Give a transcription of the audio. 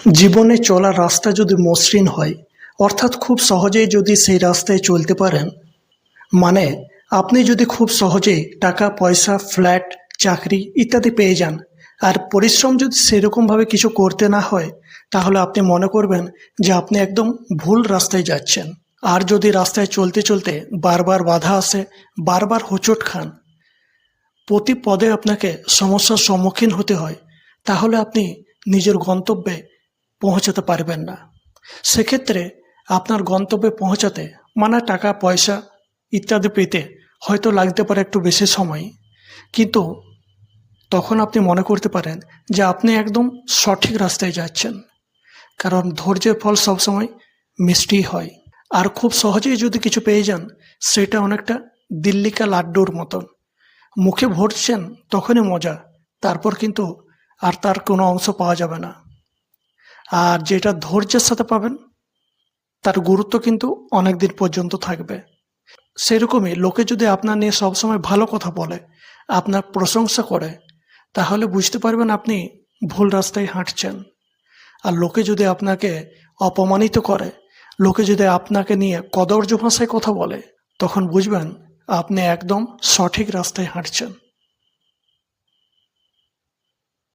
জীবনে চলার রাস্তা যদি মসৃণ হয়, অর্থাৎ খুব সহজেই যদি সেই রাস্তায় চলতে পারেন, মানে আপনি যদি খুব সহজেই টাকা পয়সা ফ্ল্যাট চাকরি ইত্যাদি পেয়ে যান, আর পরিশ্রম যদি সেরকমভাবে কিছু করতে না হয়, তাহলে আপনি মনে করবেন যে আপনি একদম ভুল রাস্তায় যাচ্ছেন। আর যদি রাস্তায় চলতে চলতে বারবার বাধা আসে, বারবার হোঁচট খান, প্রতি পদে আপনাকে সমস্যার সম্মুখীন হতে হয়, তাহলে আপনি নিজের গন্তব্যে পৌঁছাতে পারবেন না। সেক্ষেত্রে আপনার গন্তব্যে পৌঁছাতে, মানে টাকা পয়সা ইত্যাদি পেতে হয়তো লাগতে পারে একটু বেশি সময়, কিন্তু তখন আপনি মনে করতে পারেন যে আপনি একদম সঠিক রাস্তায় যাচ্ছেন। কারণ ধৈর্যের ফল সবসময় মিষ্টি হয়। আর খুব সহজেই যদি কিছু পেয়ে যান, সেটা অনেকটা দিল্লি কা লাড্ডুর মতন। মুখে ভরছেন তখনই মজা, তারপর কিন্তু আর তার কোনো অংশ পাওয়া যাবে না। আর যেটা ধৈর্যের সাথে পাবেন, তার গুরুত্ব কিন্তু অনেক দিন পর্যন্ত থাকবে। সেরকমই লোকে যদি আপনার নিয়ে সবসময় ভালো কথা বলে, আপনার প্রশংসা করে, তাহলে বুঝতে পারবেন আপনি ভুল রাস্তায় হাঁটছেন। আর লোকে যদি আপনাকে অপমানিত করে, লোকে যদি আপনাকে নিয়ে কদর্য ভাষায় কথা বলে, তখন বুঝবেন আপনি একদম সঠিক রাস্তায় হাঁটছেন।